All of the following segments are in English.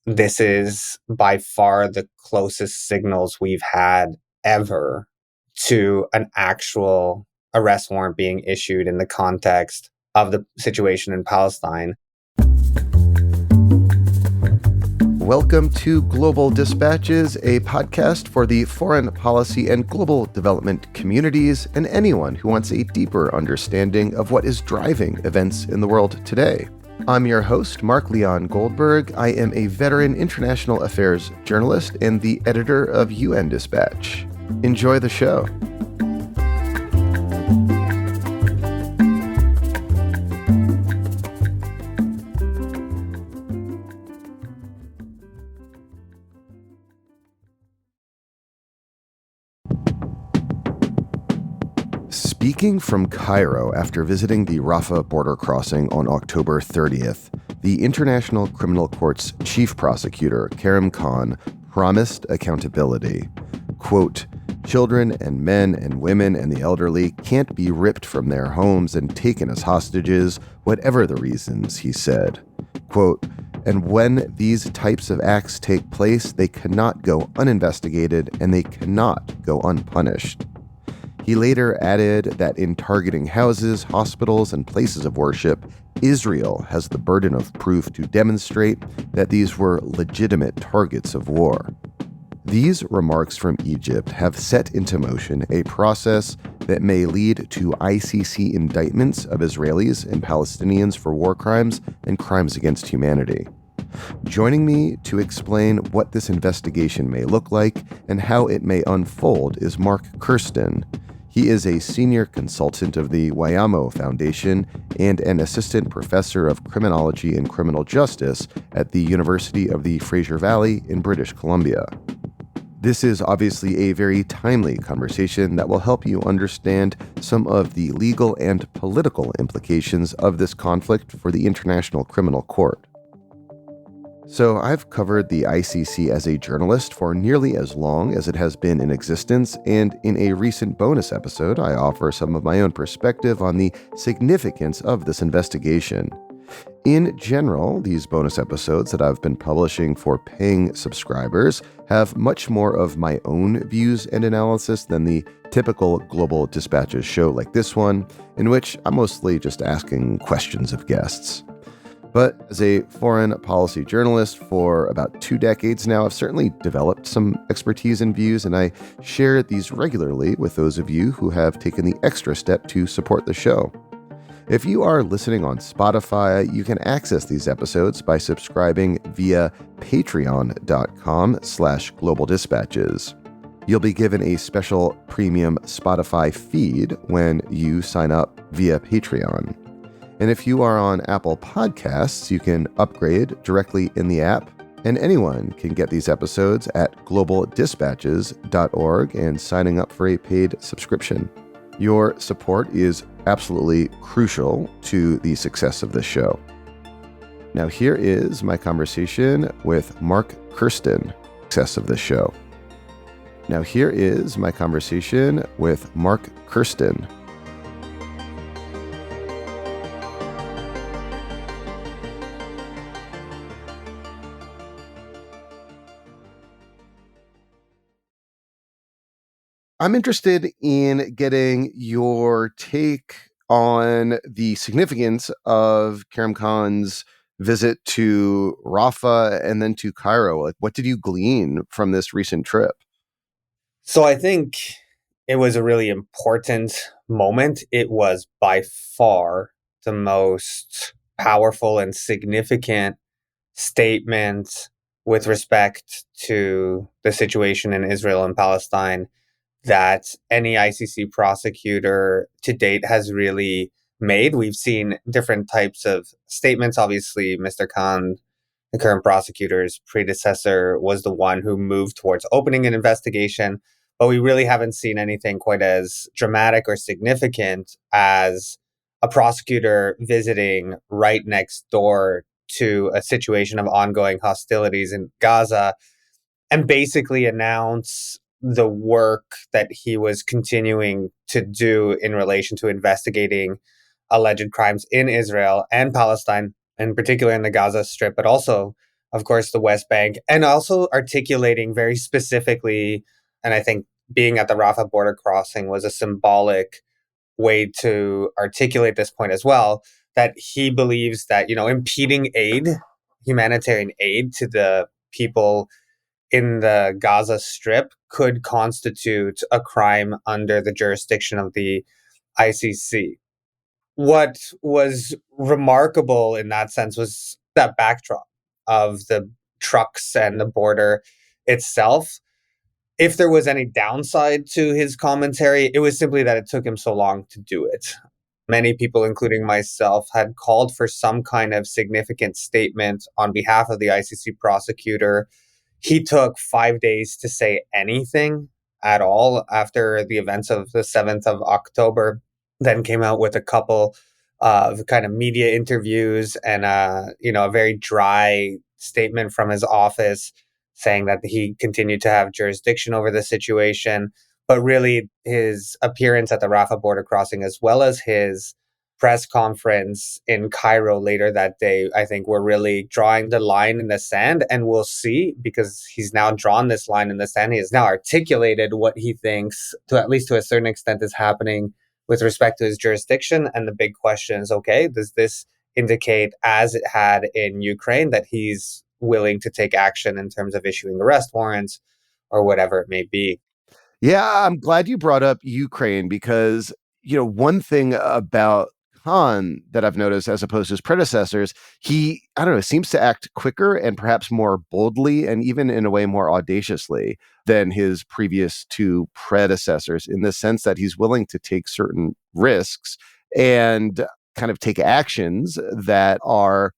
this is by far the closest signals we've had ever to an actual arrest warrant being issued in the context of the situation in Palestine. Welcome to Global Dispatches, a podcast for the foreign policy and global development communities and anyone who wants a deeper understanding of what is driving events in the world today. I'm your host, Mark Leon Goldberg. I am a veteran international affairs journalist and the editor of UN Dispatch. Enjoy the show. Speaking from Cairo after visiting the Rafah border crossing on October 30th, the International Criminal Court's chief prosecutor, Karim Khan, promised accountability. Quote, "Children and men and women and the elderly can't be ripped from their homes and taken as hostages, whatever the reasons," he said. Quote, "And when these types of acts take place, they cannot go uninvestigated and they cannot go unpunished." He later added that in targeting houses, hospitals, and places of worship, Israel has the burden of proof to demonstrate that these were legitimate targets of war. These remarks from Egypt have set into motion a process that may lead to ICC indictments of Israelis and Palestinians for war crimes and crimes against humanity. Joining me to explain what this investigation may look like and how it may unfold is Mark Kirsten. He is a senior consultant of the Wayamo Foundation and an assistant professor of criminology and criminal justice at the University of the Fraser Valley in British Columbia. This is obviously a very timely conversation that will help you understand some of the legal and political implications of this conflict for the International Criminal Court. So I've covered the ICC as a journalist for nearly as long as it has been in existence, and in a recent bonus episode, I offer some of my own perspective on the significance of this investigation. In general, these bonus episodes that I've been publishing for paying subscribers have much more of my own views and analysis than the typical Global Dispatches show like this one, in which I'm mostly just asking questions of guests. But as a foreign policy journalist for about 2 decades now, I've certainly developed some expertise and views, and I share these regularly with those of you who have taken the extra step to support the show. If you are listening on Spotify, you can access these episodes by subscribing via patreon.com/globaldispatches. You'll be given a special premium Spotify feed when you sign up via Patreon. And if you are on Apple Podcasts, you can upgrade directly in the app, and anyone can get these episodes at globaldispatches.org and signing up for a paid subscription. Your support is absolutely crucial to the success of this show. Now here is my conversation with Mark Kirsten. Success of this show. Now here is my conversation with Mark Kirsten. I'm interested in getting your take on the significance of Karim Khan's visit to Rafah and then to Cairo. Like, what did you glean from this recent trip? So I think it was a really important moment. It was by far the most powerful and significant statement with respect to the situation in Israel and Palestine that any ICC prosecutor to date has really made. We've seen different types of statements. Obviously, Mr. Khan, the current prosecutor's predecessor, was the one who moved towards opening an investigation, but we really haven't seen anything quite as dramatic or significant as a prosecutor visiting right next door to a situation of ongoing hostilities in Gaza and basically announce the work that he was continuing to do in relation to investigating alleged crimes in Israel and Palestine, in particular in the Gaza Strip, but also of course, the West Bank, and also articulating very specifically, and I think being at the Rafah border crossing was a symbolic way to articulate this point as well, that he believes that, impeding aid, humanitarian aid to the people in the Gaza Strip could constitute a crime under the jurisdiction of the ICC. What was remarkable in that sense was that backdrop of the trucks and the border itself. If there was any downside to his commentary, it was simply that it took him so long to do it. Many people, including myself, had called for some kind of significant statement on behalf of the ICC prosecutor. He took 5 days to say anything at all after the events of the 7th of October, then came out with a couple of kind of media interviews and a very dry statement from his office saying that he continued to have jurisdiction over the situation. But really, his appearance at the Rafah border crossing, as well as his press conference in Cairo later that day, I think were really drawing the line in the sand. And we'll see, because he's now drawn this line in the sand. He has now articulated what he thinks, to at least to a certain extent, is happening with respect to his jurisdiction. And the big question is, okay, does this indicate, as it had in Ukraine, that he's willing to take action in terms of issuing arrest warrants or whatever it may be? Yeah, I'm glad you brought up Ukraine because, one thing about Khan that I've noticed as opposed to his predecessors, he, I don't know, seems to act quicker and perhaps more boldly and even in a way more audaciously than his previous two predecessors, in the sense that he's willing to take certain risks and kind of take actions that are,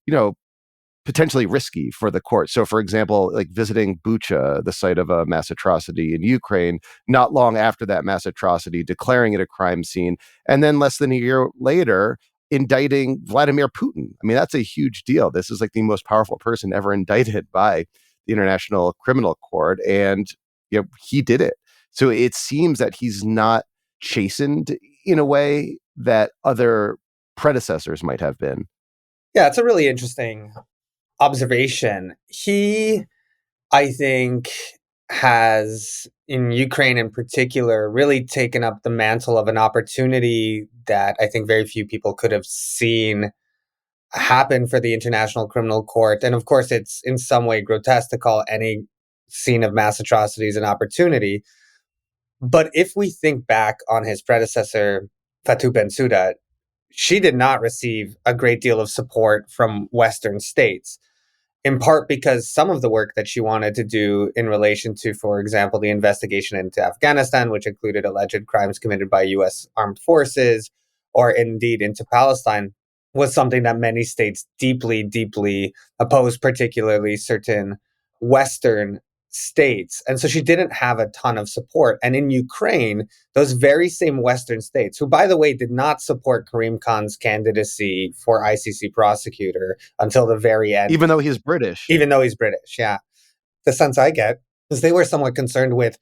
potentially risky for the court. So, for example, like visiting Bucha, the site of a mass atrocity in Ukraine, not long after that mass atrocity, declaring it a crime scene, and then less than a year later, indicting Vladimir Putin. I mean, that's a huge deal. This is like the most powerful person ever indicted by the International Criminal Court, and he did it. So it seems that he's not chastened in a way that other predecessors might have been. Yeah, it's a really interesting observation. He, I think, has, in Ukraine in particular, really taken up the mantle of an opportunity that I think very few people could have seen happen for the International Criminal Court. And of course, it's in some way grotesque to call any scene of mass atrocities an opportunity. But if we think back on his predecessor, Fatou Bensouda, she did not receive a great deal of support from Western states, in part because some of the work that she wanted to do in relation to, for example, the investigation into Afghanistan, which included alleged crimes committed by US armed forces, or indeed into Palestine, was something that many states deeply, deeply opposed, particularly certain Western states. And so she didn't have a ton of support. And in Ukraine, those very same Western states, who, by the way, did not support Karim Khan's candidacy for ICC prosecutor until the very end, Even though he's British. even though he's British. Yeah. The sense I get is they were somewhat concerned with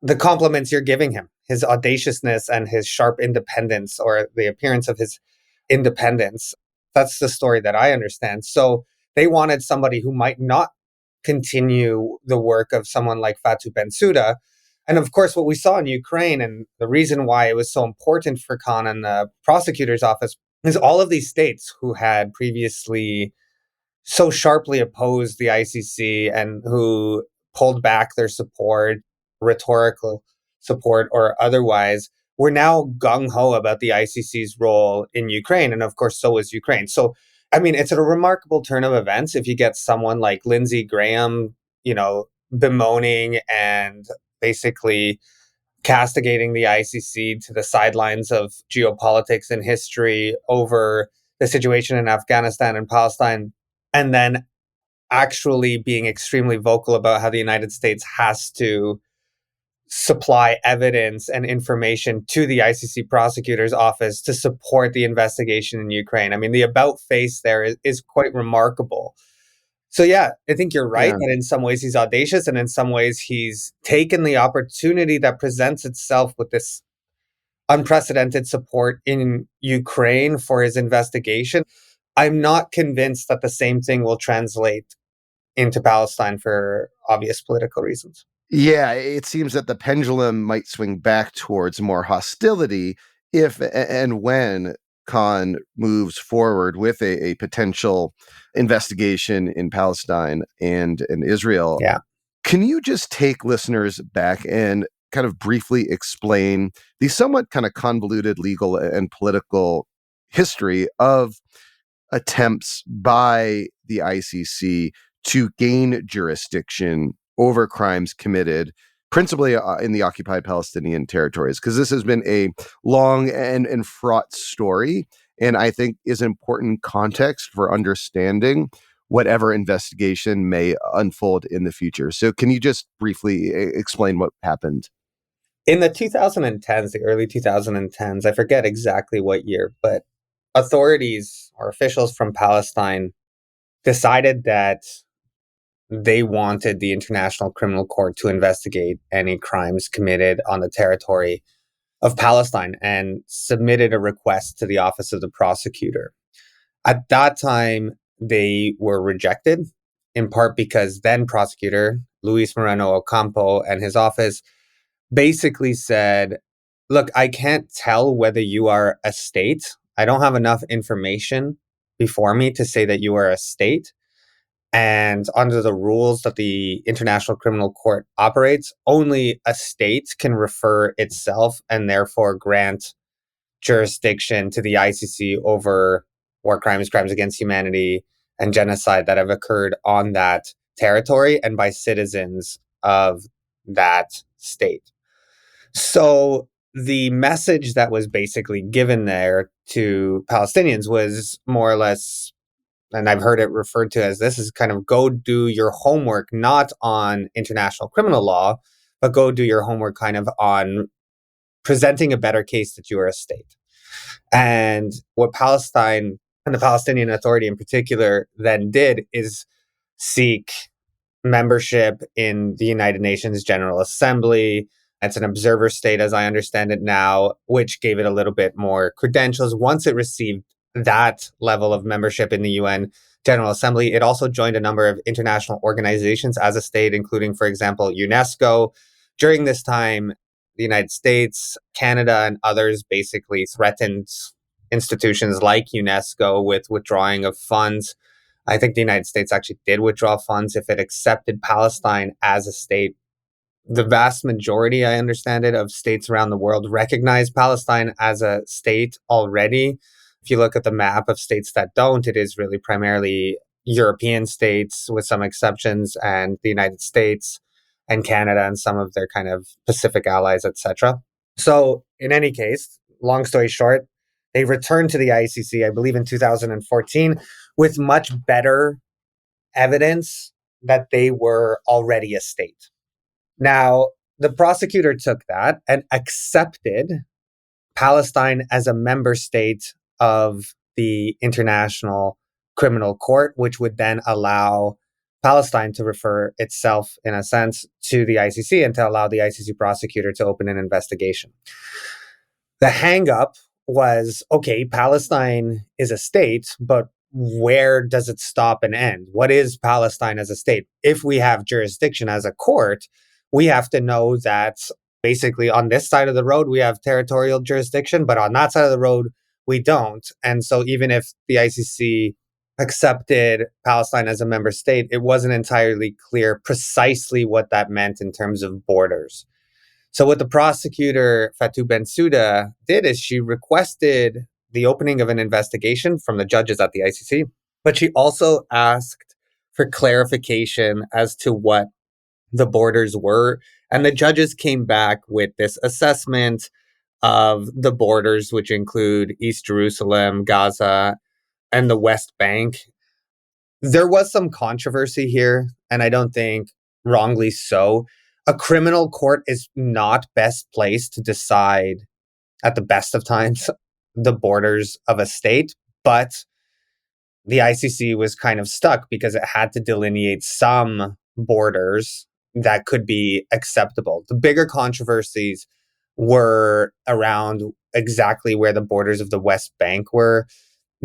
the compliments you're giving him, his audaciousness and his sharp independence, or the appearance of his independence. That's the story that I understand. So they wanted somebody who might not continue the work of someone like Fatou Bensouda. And of course, what we saw in Ukraine, and the reason why it was so important for Khan and the prosecutor's office, is all of these states who had previously so sharply opposed the ICC and who pulled back their support, rhetorical support or otherwise, were now gung ho about the ICC's role in Ukraine. And of course, so was Ukraine. So, I mean, it's a remarkable turn of events if you get someone like Lindsey Graham, bemoaning and basically castigating the ICC to the sidelines of geopolitics and history over the situation in Afghanistan and Palestine, and then actually being extremely vocal about how the United States has to supply evidence and information to the ICC prosecutor's office to support the investigation in Ukraine. I mean, the about face there is quite remarkable. So, yeah, I think you're right Yeah. that in some ways he's audacious, and in some ways he's taken the opportunity that presents itself with this unprecedented support in Ukraine for his investigation. I'm not convinced that the same thing will translate into Palestine for obvious political reasons. Yeah, it seems that the pendulum might swing back towards more hostility if and when Khan moves forward with a potential investigation in Palestine and in Israel. Yeah. Can you just take listeners back and kind of briefly explain the somewhat kind of convoluted legal and political history of attempts by the ICC to gain jurisdiction over crimes committed principally in the occupied Palestinian territories? Because this has been a long and fraught story, and I think is important context for understanding whatever investigation may unfold in the future. So can you just briefly explain what happened? In the 2010s, the early 2010s, I forget exactly what year, but authorities or officials from Palestine decided that they wanted the International Criminal Court to investigate any crimes committed on the territory of Palestine and submitted a request to the Office of the Prosecutor. At that time, they were rejected, in part because then prosecutor Luis Moreno Ocampo and his office basically said, look, I can't tell whether you are a state. I don't have enough information before me to say that you are a state. And under the rules that the International Criminal Court operates, only a state can refer itself and therefore grant jurisdiction to the ICC over war crimes, crimes against humanity, and genocide that have occurred on that territory and by citizens of that state. So the message that was basically given there to Palestinians was more or less, and I've heard it referred to as, this is kind of go do your homework, not on international criminal law, but go do your homework kind of on presenting a better case that you are a state. And what Palestine and the Palestinian Authority in particular then did is seek membership in the United Nations General Assembly. It's an observer state, as I understand it now, which gave it a little bit more credentials. Once it received that level of membership in the UN General Assembly, it also joined a number of international organizations as a state, including, for example, UNESCO. During this time, the United States, Canada, and others basically threatened institutions like UNESCO with withdrawing of funds. I think the United States actually did withdraw funds if it accepted Palestine as a state. The vast majority, I understand it, of states around the world recognize Palestine as a state already. If you look at the map of states that don't, it is really primarily European states, with some exceptions, and the United States and Canada and some of their kind of Pacific allies, etc. So, in any case, long story short, they returned to the ICC, I believe, in 2014 with much better evidence that they were already a state. Now, the prosecutor took that and accepted Palestine as a member state of the International Criminal Court, which would then allow Palestine to refer itself, in a sense, to the ICC and to allow the ICC prosecutor to open an investigation. The hang up was, okay, Palestine is a state, but where does it stop and end? What is Palestine as a state? If we have jurisdiction as a court, we have to know that basically on this side of the road, we have territorial jurisdiction, but on that side of the road, we don't. And so even if the ICC accepted Palestine as a member state, it wasn't entirely clear precisely what that meant in terms of borders. So what the prosecutor, Fatou Bensouda, did is she requested the opening of an investigation from the judges at the ICC, but she also asked for clarification as to what the borders were. And the judges came back with this assessment of the borders, which include East Jerusalem, Gaza, and the West Bank. There was some controversy here, and I don't think wrongly so. A criminal court is not best placed to decide at the best of times the borders of a state, but the ICC was kind of stuck because it had to delineate some borders that could be acceptable. The bigger controversies were around exactly where the borders of the West Bank were,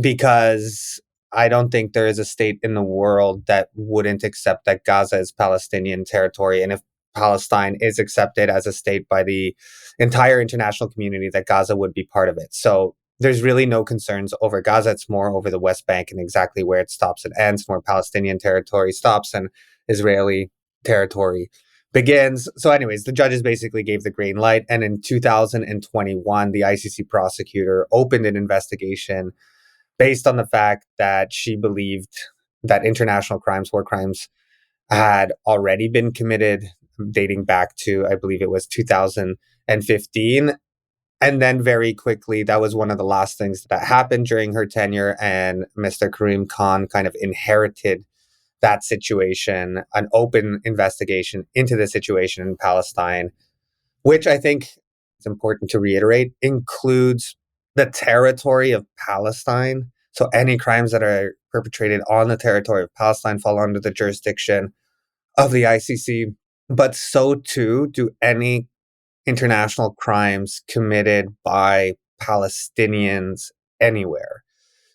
because I don't think there is a state in the world that wouldn't accept that Gaza is Palestinian territory. And if Palestine is accepted as a state by the entire international community, that Gaza would be part of it. So there's really no concerns over Gaza. It's more over the West Bank and exactly where it stops and ends, where Palestinian territory stops and Israeli territory begins. So, anyways, the judges basically gave the green light. And in 2021, the ICC prosecutor opened an investigation based on the fact that she believed that international crimes, war crimes, had already been committed, dating back to, I believe it was 2015. And then very quickly, that was one of the last things that happened during her tenure. And Mr. Karim Khan kind of inherited that situation, an open investigation into the situation in Palestine, which I think it's important to reiterate includes the territory of Palestine. So any crimes that are perpetrated on the territory of Palestine fall under the jurisdiction of the ICC. But so too do any international crimes committed by Palestinians anywhere.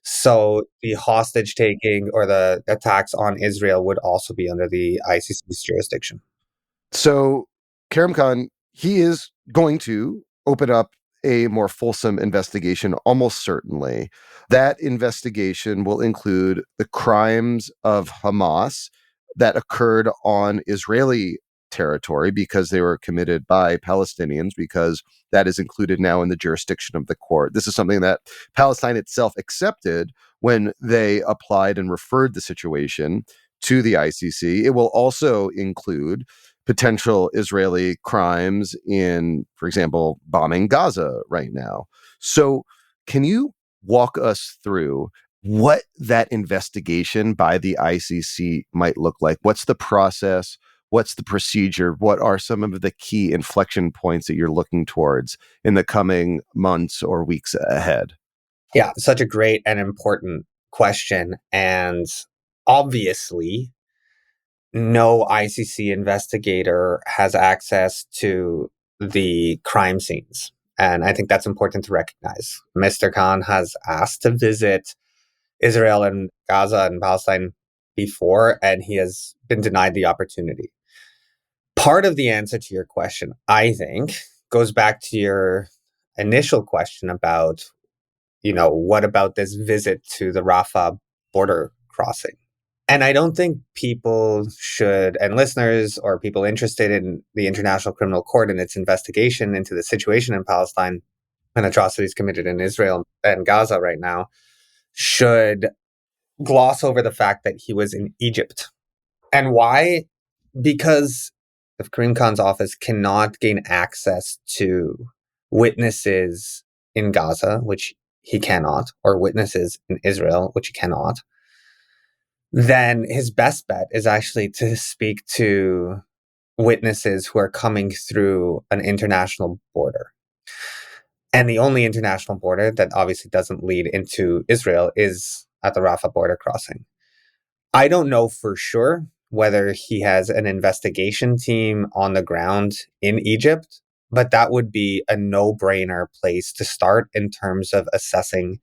So the hostage taking or the attacks on Israel would also be under the ICC's jurisdiction. So Karim Khan, he is going to open up a more fulsome investigation, almost certainly. That investigation will include the crimes of Hamas that occurred on Israeli territory because they were committed by Palestinians, because that is included now in the jurisdiction of the court. This is something that Palestine itself accepted when they applied and referred the situation to the ICC. It will also include potential Israeli crimes in, for example, bombing Gaza right now. So, can you walk us through what that investigation by the ICC might look like? What's the process? What's the procedure? What are some of the key inflection points that you're looking towards in the coming months or weeks ahead? Yeah, such a great and important question. And obviously, no ICC investigator has access to the crime scenes. And I think that's important to recognize. Mr. Khan has asked to visit Israel and Gaza and Palestine before, and he has been denied the opportunity. Part of the answer to your question, I think, goes back to your initial question about, what about this visit to the Rafah border crossing? And I don't think people should, and listeners or people interested in the International Criminal Court and its investigation into the situation in Palestine and atrocities committed in Israel and Gaza right now, should gloss over the fact that he was in Egypt. And why? Because the Karim Khan's office cannot gain access to witnesses in Gaza, which he cannot, or witnesses in Israel, which he cannot, then his best bet is actually to speak to witnesses who are coming through an international border. And the only international border that obviously doesn't lead into Israel is at the Rafah border crossing. I don't know for sure whether he has an investigation team on the ground in Egypt, but that would be a no-brainer place to start in terms of assessing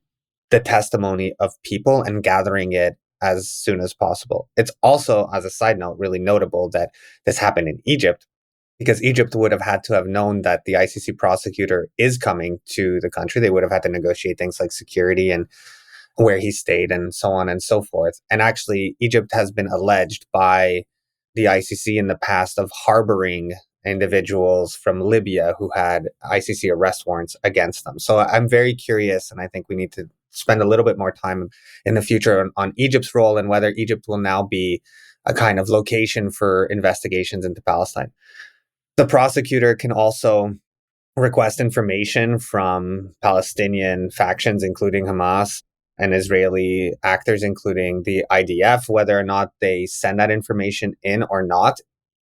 the testimony of people and gathering it as soon as possible. It's also, as a side note, really notable that this happened in Egypt, because Egypt would have had to have known that the ICC prosecutor is coming to the country. They would have had to negotiate things like security and where he stayed and so on and so forth. And actually, Egypt has been alleged by the ICC in the past of harboring individuals from Libya who had ICC arrest warrants against them. So I'm very curious, and I think we need to spend a little bit more time in the future on Egypt's role and whether Egypt will now be a kind of location for investigations into Palestine. The prosecutor can also request information from Palestinian factions, including Hamas, and Israeli actors, including the IDF. Whether or not they send that information in or not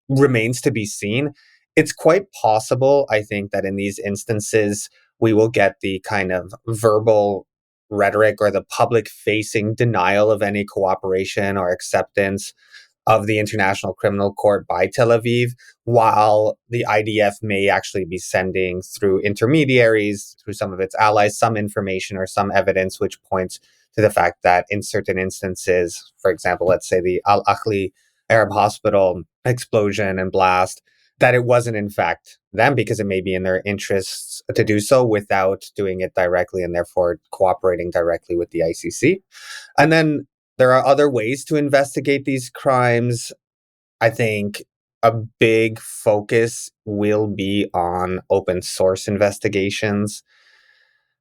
remains to be seen. It's quite possible, I think, that in these instances, we will get the kind of verbal rhetoric or the public facing denial of any cooperation or acceptance of the International Criminal Court by Tel Aviv, while the IDF may actually be sending through intermediaries, through some of its allies, some information or some evidence which points to the fact that in certain instances, for example, let's say the Al Akhli Arab Hospital explosion and blast, that it wasn't in fact them because it may be in their interests to do so without doing it directly and therefore cooperating directly with the ICC. And then there are other ways to investigate these crimes. I think a big focus will be on open source investigations,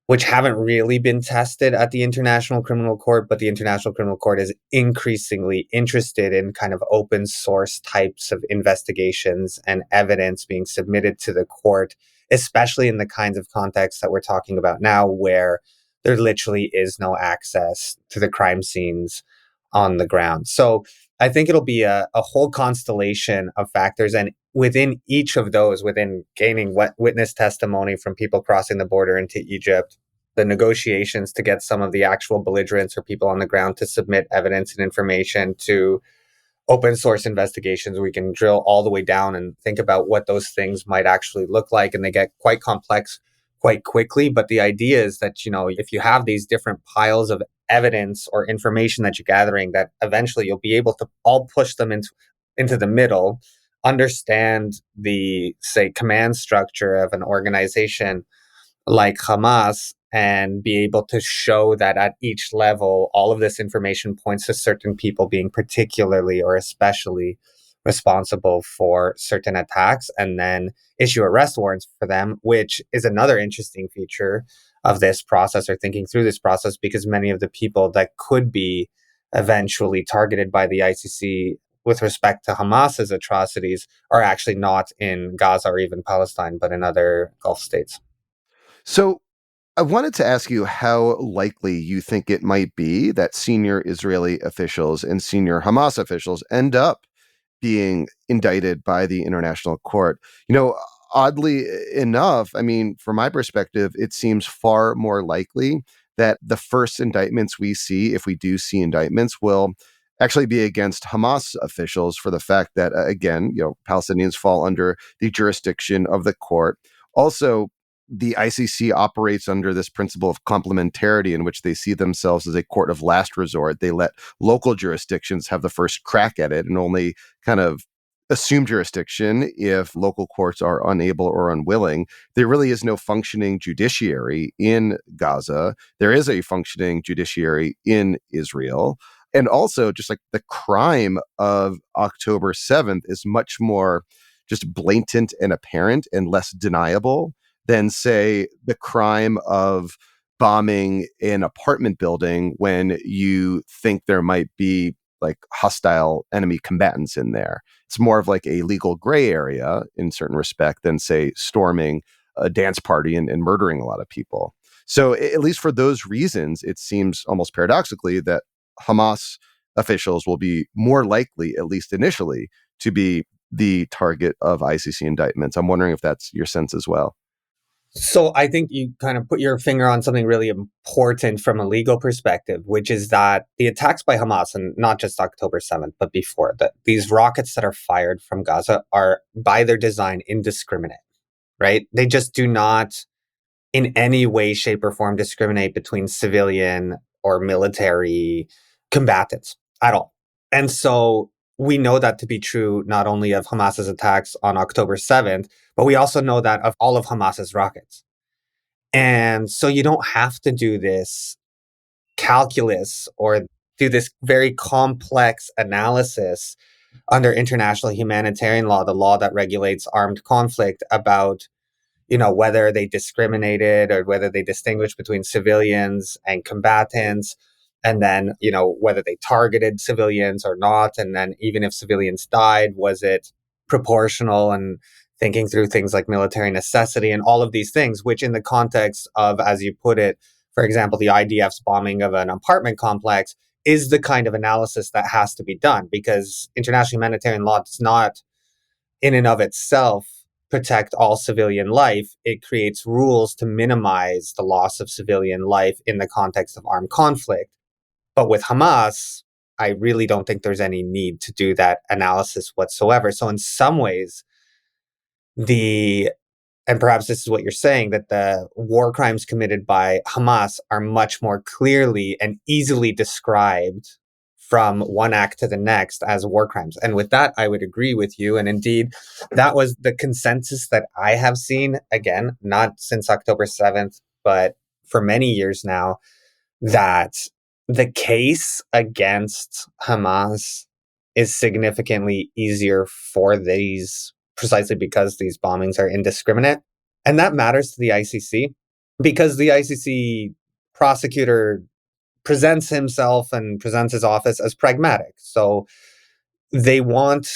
which haven't really been tested at the International Criminal Court, but the International Criminal Court is increasingly interested in kind of open source types of investigations and evidence being submitted to the court, especially in the kinds of contexts that we're talking about now, where there literally is no access to the crime scenes on the ground. So I think it'll be a whole constellation of factors. And within each of those, within gaining witness testimony from people crossing the border into Egypt, the negotiations to get some of the actual belligerents or people on the ground to submit evidence and information, to open source investigations, we can drill all the way down and think about what those things might actually look like. And they get quite complex quite quickly. But the idea is that, if you have these different piles of evidence or information that you're gathering, that eventually you'll be able to all push them into the middle, understand the, say, command structure of an organization like Hamas, and be able to show that at each level, all of this information points to certain people being particularly or especially responsible for certain attacks, and then issue arrest warrants for them, which is another interesting feature of this process, or thinking through this process, because many of the people that could be eventually targeted by the ICC with respect to Hamas's atrocities are actually not in Gaza or even Palestine, but in other Gulf states. So I wanted to ask you how likely you think it might be that senior Israeli officials and senior Hamas officials end up being indicted by the international court. Oddly enough, I mean, from my perspective, it seems far more likely that the first indictments we see, if we do see indictments, will actually be against Hamas officials for the fact that, again, Palestinians fall under the jurisdiction of the court. Also, the ICC operates under this principle of complementarity, in which they see themselves as a court of last resort. They let local jurisdictions have the first crack at it and only kind of assume jurisdiction if local courts are unable or unwilling. There really is no functioning judiciary in Gaza. There is a functioning judiciary in Israel. And also, just like the crime of October 7th is much more just blatant and apparent and less deniable than, say, the crime of bombing an apartment building when you think there might be like hostile enemy combatants in there. It's more of like a legal gray area in certain respect than, say, storming a dance party and murdering a lot of people. So at least for those reasons, it seems almost paradoxically that Hamas officials will be more likely, at least initially, to be the target of ICC indictments. I'm wondering if that's your sense as well. So I think you kind of put your finger on something really important from a legal perspective, which is that the attacks by Hamas, and not just October 7th, but before that, these rockets that are fired from Gaza are by their design indiscriminate, right? They just do not in any way, shape, or form discriminate between civilian or military combatants at all. And so we know that to be true not only of Hamas's attacks on October 7th, but we also know that of all of Hamas's rockets. And so you don't have to do this calculus or do this very complex analysis under international humanitarian law, the law that regulates armed conflict, about whether they discriminated or whether they distinguished between civilians and combatants, and then, whether they targeted civilians or not. And then even if civilians died, was it proportional, and thinking through things like military necessity and all of these things, which in the context of, as you put it, for example, the IDF's bombing of an apartment complex, is the kind of analysis that has to be done, because international humanitarian law does not in and of itself protect all civilian life. It creates rules to minimize the loss of civilian life in the context of armed conflict. But with Hamas, I really don't think there's any need to do that analysis whatsoever. So in some ways, the and perhaps this is what you're saying, that the war crimes committed by Hamas are much more clearly and easily described from one act to the next as war crimes. And with that, I would agree with you. And indeed, that was the consensus that I have seen, again, not since October 7th, but for many years now, that the case against Hamas is significantly easier for these, precisely because these bombings are indiscriminate. And that matters to the ICC because the ICC prosecutor presents himself and presents his office as pragmatic. So they want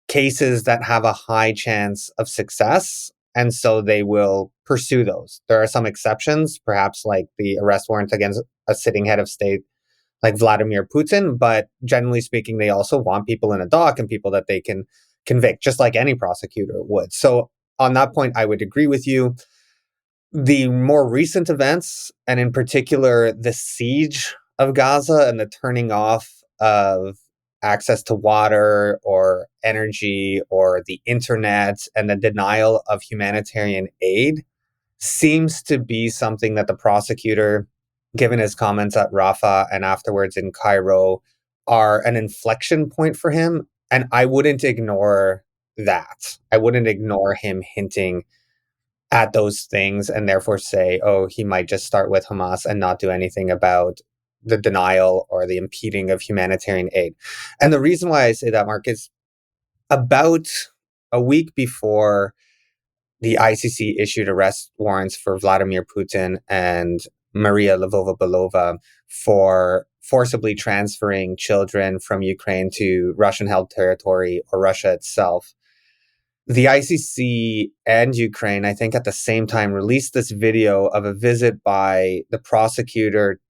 cases that have a high chance of success. And so they will pursue those. There are some exceptions, perhaps like the arrest warrant against a sitting head of state like Vladimir Putin. But generally speaking, they also want people in a dock and people that they can convict, just like any prosecutor would. So on that point, I would agree with you. The more recent events, and in particular, the siege of Gaza and the turning off of access to water or energy or the internet and the denial of humanitarian aid, seems to be something that the prosecutor, given his comments at Rafah and afterwards in Cairo, are an inflection point for him. And I wouldn't ignore that. I wouldn't ignore him hinting at those things and therefore say, oh, he might just start with Hamas and not do anything about the denial or the impeding of humanitarian aid. And the reason why I say that, Mark, is about a week before the ICC issued arrest warrants for Vladimir Putin and Maria Lvova-Belova for forcibly transferring children from Ukraine to Russian-held territory or Russia itself. The ICC and Ukraine, I think at the same time, released this video of a visit by the prosecutor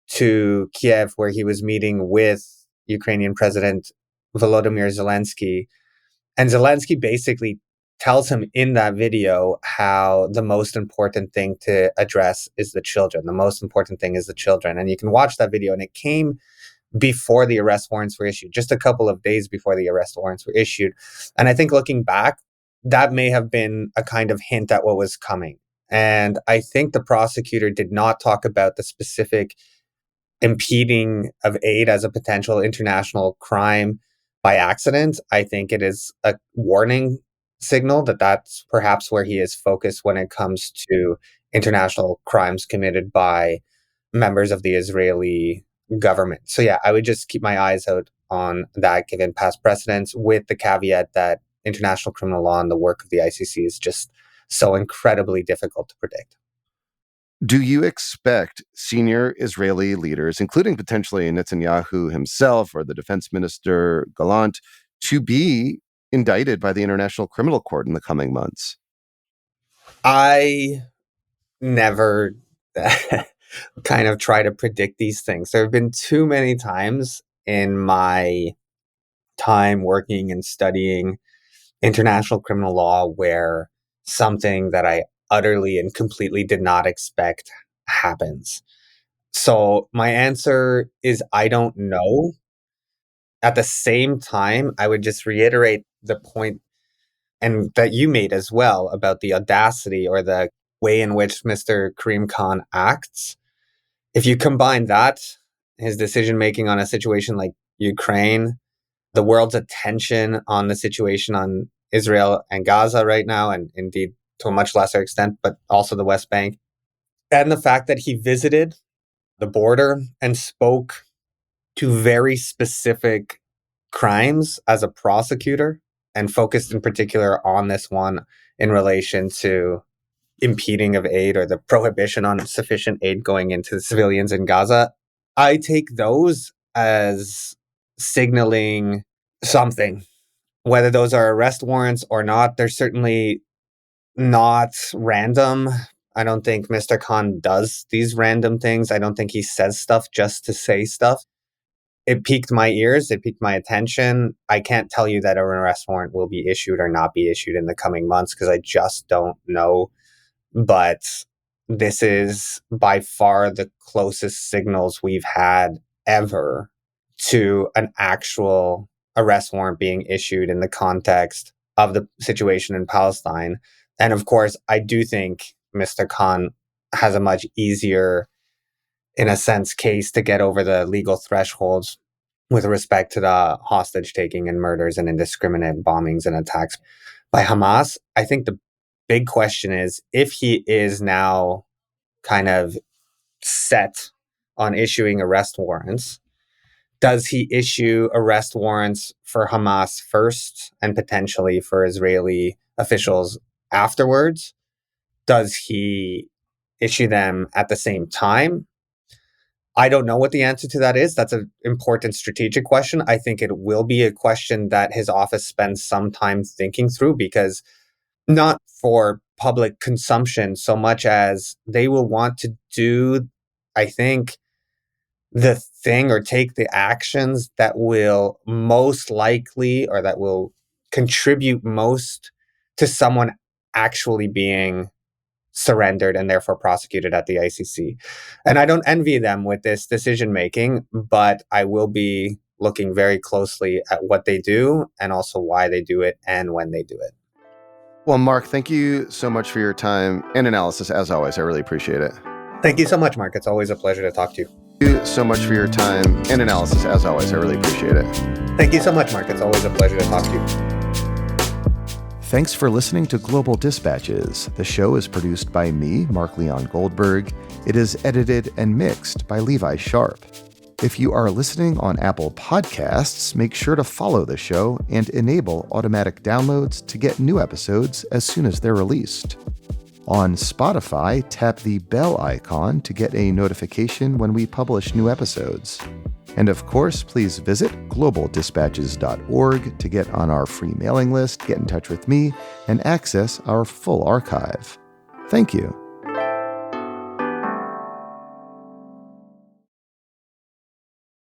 to Kiev, where he was meeting with Ukrainian President Volodymyr Zelensky. And Zelensky basically tells him in that video how the most important thing to address is the children. The most important thing is the children. And you can watch that video, and it came before the arrest warrants were issued, just a couple of days before the arrest warrants were issued. And I think looking back, that may have been a kind of hint at what was coming. And I think the prosecutor did not talk about the specific impeding of aid as a potential international crime by accident. I think it is a warning signal that that's perhaps where he is focused when it comes to international crimes committed by members of the Israeli government. So yeah, I would just keep my eyes out on that given past precedents, with the caveat that international criminal law and the work of the ICC is just so incredibly difficult to predict. Do you expect senior Israeli leaders, including potentially Netanyahu himself or the defense minister Gallant, to be indicted by the International Criminal Court in the coming months? I never kind of try to predict these things. There have been too many times in my time working and studying international criminal law where something that I utterly and completely did not expect happens. So my answer is I don't know. At the same time, I would just reiterate the point and that you made as well about the audacity or the way in which Mr. Karim Khan acts. If you combine that, his decision making on a situation like Ukraine, the world's attention on the situation on Israel and Gaza right now, and indeed to a much lesser extent, but also the West Bank, and the fact that he visited the border and spoke to very specific crimes as a prosecutor and focused in particular on this one in relation to impeding of aid or the prohibition on sufficient aid going into the civilians in Gaza. I take those as signaling something, whether those are arrest warrants or not. They're certainly not random. I don't think Mr. Khan does these random things. I don't think he says stuff just to say stuff. It piqued my ears. It piqued my attention. I can't tell you that an arrest warrant will be issued or not be issued in the coming months because I just don't know. But this is by far the closest signals we've had ever to an actual arrest warrant being issued in the context of the situation in Palestine. And of course, I do think Mr. Khan has a much easier, in a sense, case to get over the legal thresholds with respect to the hostage taking and murders and indiscriminate bombings and attacks by Hamas. I think the big question is if he is now kind of set on issuing arrest warrants, does he issue arrest warrants for Hamas first and potentially for Israeli officials afterwards? Does he issue them at the same time? I don't know what the answer to that is. That's an important strategic question. I think it will be a question that his office spends some time thinking through, because not for public consumption so much as they will want to do, I think, the thing or take the actions that will most likely or that will contribute most to someone actually being surrendered and therefore prosecuted at the ICC. And I don't envy them with this decision making, but I will be looking very closely at what they do and also why they do it and when they do it. Well, Mark, thank you so much for your time and analysis. As always, I really appreciate it. Thank you so much, Mark. It's always a pleasure to talk to you. Thank you so much for your time and analysis. As always, I really appreciate it. Thank you so much, Mark. It's always a pleasure to talk to you. Thanks for listening to Global Dispatches. The show is produced by me, Mark Leon Goldberg. It is edited and mixed by Levi Sharp. If you are listening on Apple Podcasts, make sure to follow the show and enable automatic downloads to get new episodes as soon as they're released. On Spotify, tap the bell icon to get a notification when we publish new episodes. And of course, please visit globaldispatches.org to get on our free mailing list, get in touch with me, and access our full archive. Thank you.